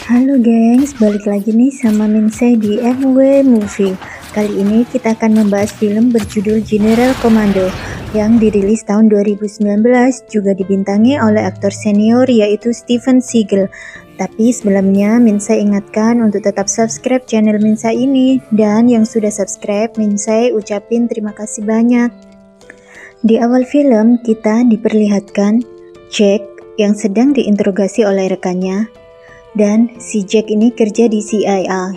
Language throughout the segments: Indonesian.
Halo gengs, balik lagi nih sama Minsay di MW Movie. Kali ini kita akan membahas film berjudul General Commando yang dirilis tahun 2019, juga dibintangi oleh aktor senior yaitu Steven Seagal. Tapi sebelumnya Minsay ingatkan untuk tetap subscribe channel Minsay ini, dan yang sudah subscribe Minsay ucapin terima kasih banyak. Di awal film kita diperlihatkan Jack yang sedang diinterogasi oleh rekannya. Dan si Jack ini kerja di CIA.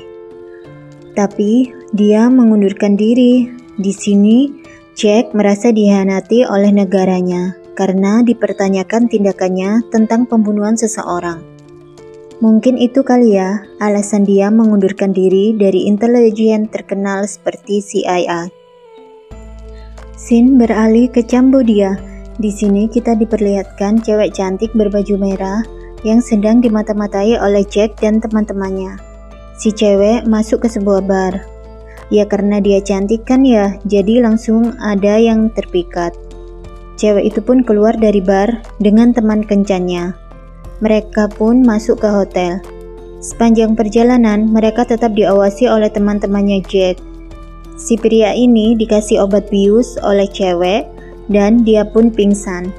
Tapi dia mengundurkan diri. Di sini Jack merasa dihianati oleh negaranya karena dipertanyakan tindakannya tentang pembunuhan seseorang. Mungkin itu kali ya alasan dia mengundurkan diri dari intelijen terkenal seperti CIA. Scene beralih ke Cambodia. Di sini kita diperlihatkan cewek cantik berbaju merah yang sedang dimata-matai oleh Jack dan teman-temannya. Si cewek masuk ke sebuah bar. Ya karena dia cantik kan ya, jadi langsung ada yang terpikat. Cewek itu pun keluar dari bar dengan teman kencannya. Mereka pun masuk ke hotel. Sepanjang perjalanan, mereka tetap diawasi oleh teman-temannya Jack. Si pria ini dikasih obat bius oleh cewek dan dia pun pingsan.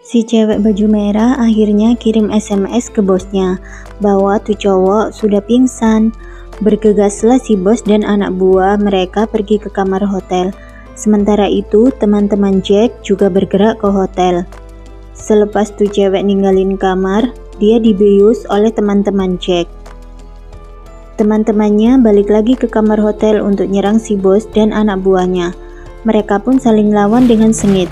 Si cewek baju merah akhirnya kirim SMS ke bosnya bahwa tuh cowok sudah pingsan. Bergegaslah si bos dan anak buah mereka pergi ke kamar hotel. Sementara itu teman-teman Jack juga bergerak ke hotel. Selepas tuh cewek ninggalin kamar, dia dibius oleh teman-teman Jack. Teman-temannya balik lagi ke kamar hotel untuk nyerang si bos dan anak buahnya. Mereka pun saling lawan dengan sengit.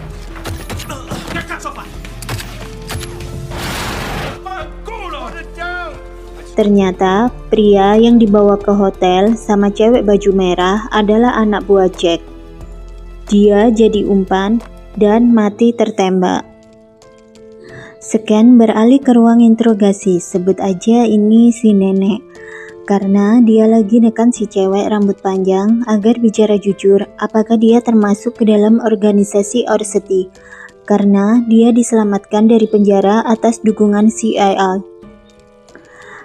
Ternyata pria yang dibawa ke hotel sama cewek baju merah adalah anak buah Jack. Dia jadi umpan dan mati tertembak. Scan beralih ke ruang interogasi, sebut aja ini si nenek. Karena dia lagi nekan si cewek rambut panjang agar bicara jujur apakah dia termasuk ke dalam organisasi Orseti. Karena dia diselamatkan dari penjara atas dukungan CIA.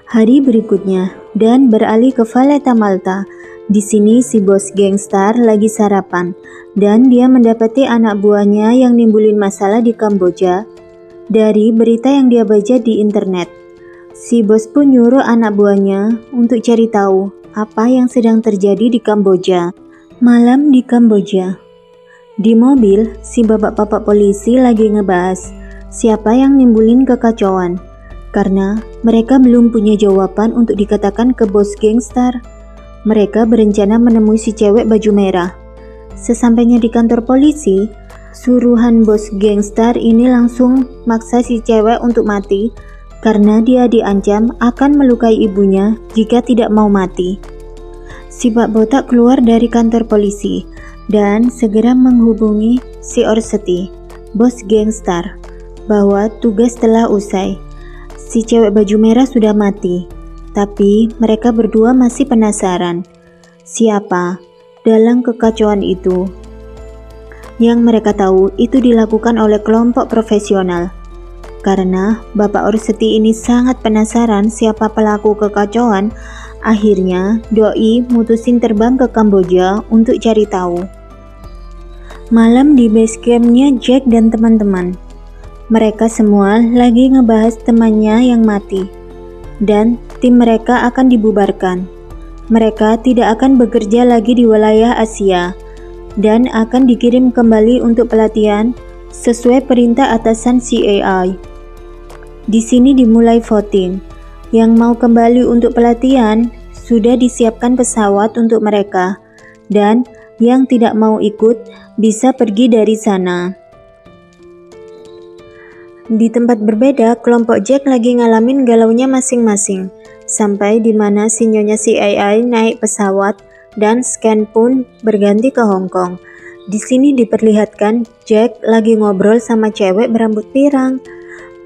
Hari berikutnya, dan beralih ke Valletta Malta. Di sini si bos gangstar lagi sarapan, dan dia mendapati anak buahnya yang nimbulin masalah di Kamboja dari berita yang dia baca di internet. Si bos pun nyuruh anak buahnya untuk cari tahu apa yang sedang terjadi di Kamboja. Malam di Kamboja. Di mobil, si bapak-bapak polisi lagi ngebahas siapa yang nimbulin kekacauan. Karena mereka belum punya jawaban untuk dikatakan ke bos gangstar. Mereka berencana menemui si cewek baju merah. Sesampainya di kantor polisi, suruhan bos gangstar ini langsung maksa si cewek untuk mati karena dia diancam akan melukai ibunya jika tidak mau mati. Si Pak Botak keluar dari kantor polisi dan segera menghubungi si Orseti, bos gangstar, bahwa tugas telah usai. Si cewek baju merah sudah mati, tapi mereka berdua masih penasaran siapa dalam kekacauan itu. Yang mereka tahu itu dilakukan oleh kelompok profesional. Karena Bapak Orseti ini sangat penasaran siapa pelaku kekacauan, akhirnya Doi mutusin terbang ke Kamboja untuk cari tahu. Malam di base campnya Jack dan teman-teman. Mereka semua lagi ngebahas temannya yang mati, dan tim mereka akan dibubarkan. Mereka tidak akan bekerja lagi di wilayah Asia, dan akan dikirim kembali untuk pelatihan sesuai perintah atasan CIA. Di sini dimulai voting. Yang mau kembali untuk pelatihan, sudah disiapkan pesawat untuk mereka, dan yang tidak mau ikut bisa pergi dari sana. Di tempat berbeda, kelompok Jack lagi ngalamin galaunya masing-masing, sampai di mana si nyonya CIA naik pesawat dan Scan pun berganti ke Hong Kong. Di sini diperlihatkan Jack lagi ngobrol sama cewek berambut pirang.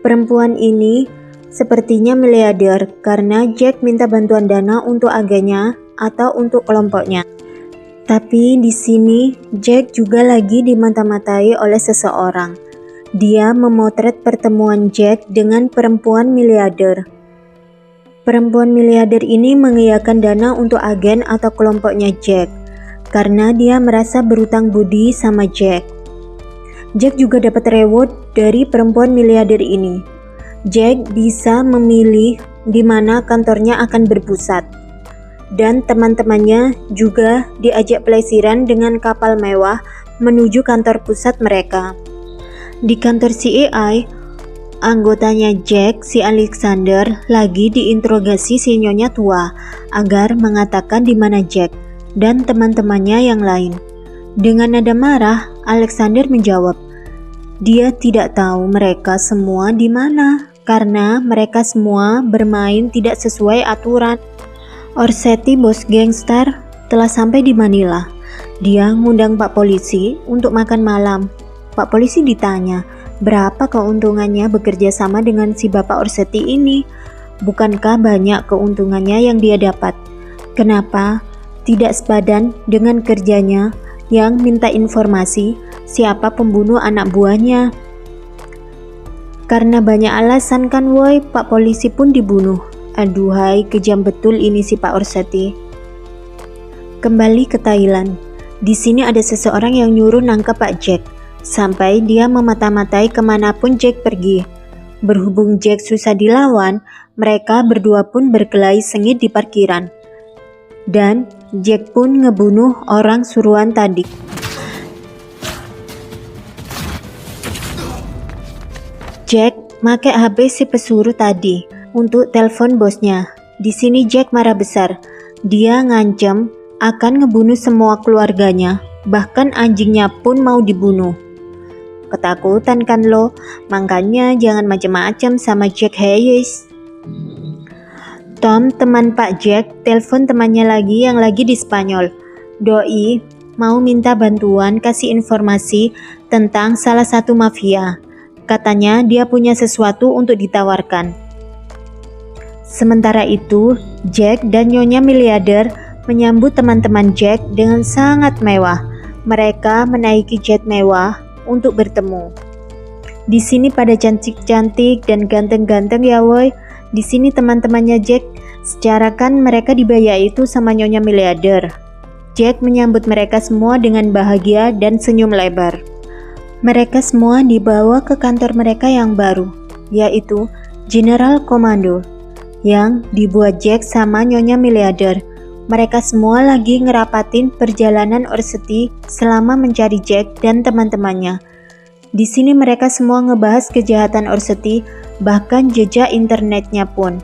Perempuan ini sepertinya miliarder karena Jack minta bantuan dana untuk agennya atau untuk kelompoknya. Tapi di sini Jack juga lagi dimata-matai oleh seseorang. Dia memotret pertemuan Jack dengan perempuan miliarder. Perempuan miliarder ini mengiyakan dana untuk agen atau kelompoknya Jack karena dia merasa berutang budi sama Jack. Jack juga dapat reward dari perempuan miliarder ini. Jack bisa memilih di mana kantornya akan berpusat. Dan teman-temannya juga diajak pelesiran dengan kapal mewah menuju kantor pusat mereka. Di kantor CAI, anggotanya Jack, si Alexander, lagi diinterogasi si nyonya tua agar mengatakan di mana Jack dan teman-temannya yang lain. Dengan nada marah, Alexander menjawab, dia tidak tahu mereka semua di mana karena mereka semua bermain tidak sesuai aturan. Orsatti, bos gangster, telah sampai di Manila. Dia ngundang Pak Polisi untuk makan malam. Pak Polisi ditanya, berapa keuntungannya bekerja sama dengan si Bapak Orsatti ini? Bukankah banyak keuntungannya yang dia dapat? Kenapa tidak sepadan dengan kerjanya yang minta informasi siapa pembunuh anak buahnya? Karena banyak alasan kan woi, Pak Polisi pun dibunuh. Aduhai, kejam betul ini si Pak Orsatti. Kembali ke Thailand. Di sini ada seseorang yang nyuruh nangkap Pak Jack, sampai dia memata-matai kemanapun Jack pergi. Berhubung Jack susah dilawan, mereka berdua pun berkelahi sengit di parkiran. Dan Jack pun ngebunuh orang suruhan tadi. Jack make HP si pesuruh tadi untuk telepon bosnya. Di sini Jack marah besar. Dia ngancam akan ngebunuh semua keluarganya, bahkan anjingnya pun mau dibunuh. Ketakutan kan lo? Makanya jangan macam-macam sama Jack Hayes. Tom, teman Pak Jack, telepon temannya lagi yang lagi di Spanyol. Doi mau minta bantuan kasih informasi tentang salah satu mafia. Katanya dia punya sesuatu untuk ditawarkan. Sementara itu, Jack dan nyonya miliarder menyambut teman-teman Jack dengan sangat mewah. Mereka menaiki jet mewah untuk bertemu. Di sini pada cantik-cantik dan ganteng-ganteng ya woi. Di sini teman-temannya Jack, secara kan mereka dibayar itu sama nyonya miliarder. Jack menyambut mereka semua dengan bahagia dan senyum lebar. Mereka semua dibawa ke kantor mereka yang baru, yaitu General Commando, yang dibuat Jack sama nyonya miliarder. Mereka semua lagi ngerapatin perjalanan Orsatti selama mencari Jack dan teman-temannya. Di sini mereka semua ngebahas kejahatan Orsatti, bahkan jejak internetnya pun.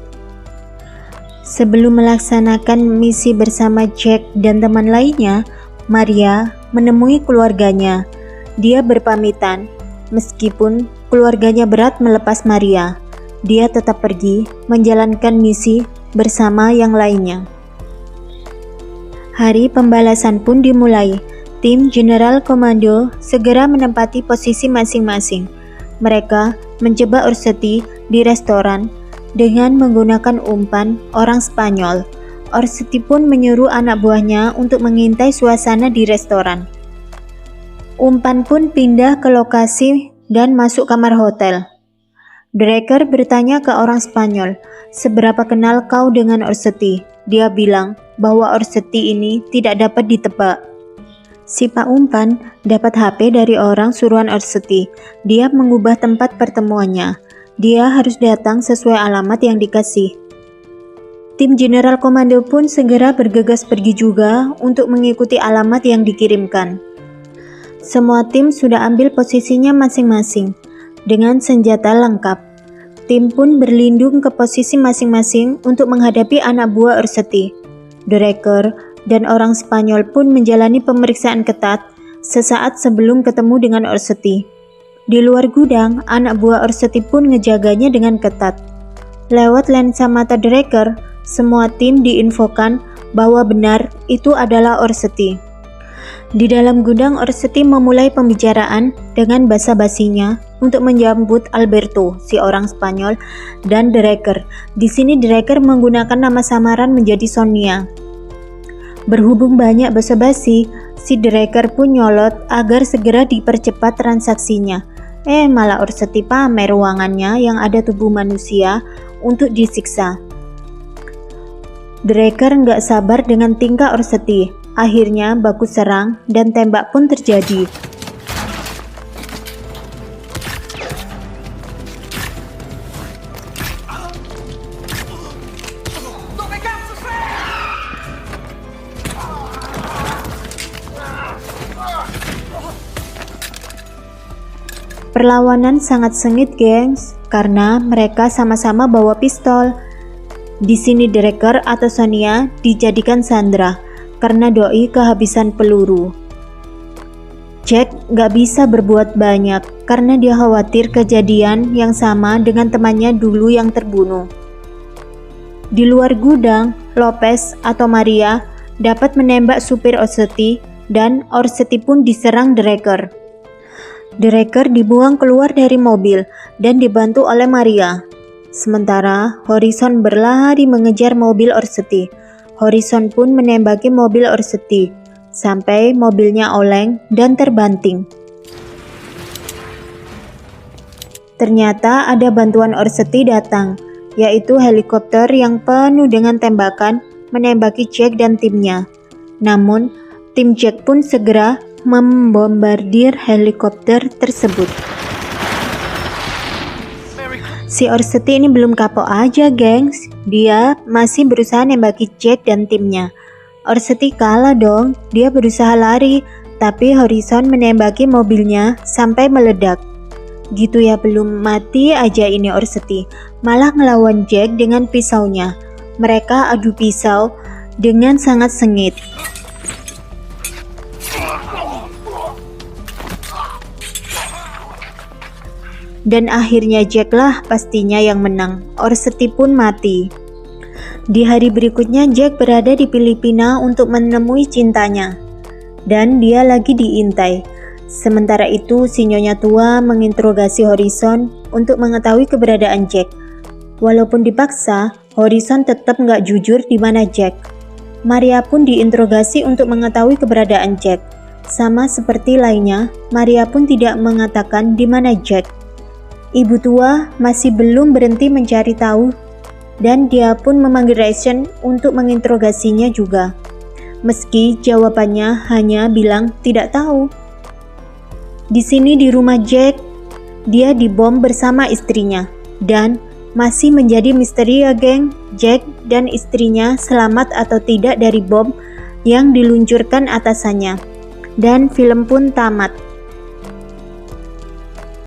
Sebelum melaksanakan misi bersama Jack dan teman lainnya, Maria menemui keluarganya. Dia berpamitan, meskipun keluarganya berat melepas Maria. Dia tetap pergi menjalankan misi bersama yang lainnya. Hari pembalasan pun dimulai. Tim General Commando segera menempati posisi masing-masing. Mereka menjebak Orsatti di restoran dengan menggunakan umpan orang Spanyol. Orsatti pun menyuruh anak buahnya untuk mengintai suasana di restoran. Umpan pun pindah ke lokasi dan masuk kamar hotel. Dreker bertanya ke orang Spanyol, seberapa kenal kau dengan Orsatti? Dia bilang bahwa Orsatti ini tidak dapat ditebak. Si Pak Umpan dapat HP dari orang suruhan Orsatti. Dia mengubah tempat pertemuannya. Dia harus datang sesuai alamat yang dikasih. Tim General Komando pun segera bergegas pergi juga untuk mengikuti alamat yang dikirimkan. Semua tim sudah ambil posisinya masing-masing dengan senjata lengkap. Tim pun berlindung ke posisi masing-masing untuk menghadapi anak buah Orsatti. Dreker dan orang Spanyol pun menjalani pemeriksaan ketat sesaat sebelum ketemu dengan Orsatti. Di luar gudang, anak buah Orsatti pun ngejaganya dengan ketat. Lewat lensa mata Dreker, semua tim diinfokan bahwa benar itu adalah Orsatti. Di dalam gudang, Orsatti memulai pembicaraan dengan basa-basinya untuk menyambut Alberto, si orang Spanyol, dan Dreker. Di sini Dreker menggunakan nama samaran menjadi Sonia. Berhubung banyak basa-basi, si Draker pun nyolot agar segera dipercepat transaksinya. Malah Orseti pamer ruangannya yang ada tubuh manusia untuk disiksa. Draker nggak sabar dengan tingkah Orseti. Akhirnya baku serang dan tembak pun terjadi. Perlawanan sangat sengit, gengs, karena mereka sama-sama bawa pistol. Di sini Draker atau Sonia dijadikan sandera karena doi kehabisan peluru. Jack gak bisa berbuat banyak karena dia khawatir kejadian yang sama dengan temannya dulu yang terbunuh. Di luar gudang, Lopez atau Maria dapat menembak supir Orseti dan Orseti pun diserang Draker. Draker dibuang keluar dari mobil dan dibantu oleh Maria. Sementara Horizon berlari mengejar mobil Orseti. Horizon pun menembaki mobil Orseti sampai mobilnya oleng dan terbanting. Ternyata ada bantuan Orseti datang, yaitu helikopter yang penuh dengan tembakan menembaki Jack dan timnya. Namun, tim Jack pun segera membombardir helikopter tersebut. Si Orseti ini belum kapok aja, gengs. Dia masih berusaha nembaki Jack dan timnya. Orseti kalah dong. Dia berusaha lari, tapi Horizon menembaki mobilnya sampai meledak. Gitu ya, belum mati aja ini Orseti, malah ngelawan Jack dengan pisaunya. Mereka adu pisau dengan sangat sengit. Dan akhirnya Jack lah pastinya yang menang. Orseti pun mati. Di hari berikutnya Jack berada di Filipina untuk menemui cintanya. Dan dia lagi diintai. Sementara itu si Nyonya Tua menginterogasi Horizon untuk mengetahui keberadaan Jack. Walaupun dipaksa, Horizon tetap nggak jujur di mana Jack. Maria pun diinterogasi untuk mengetahui keberadaan Jack. Sama seperti lainnya, Maria pun tidak mengatakan di mana Jack. Ibu tua masih belum berhenti mencari tahu dan dia pun memanggil Ration untuk menginterogasinya juga. Meski jawabannya hanya bilang tidak tahu. Di sini di rumah Jack, dia dibom bersama istrinya dan masih menjadi misteri ya, geng. Jack dan istrinya selamat atau tidak dari bom yang diluncurkan atasannya. Dan film pun tamat.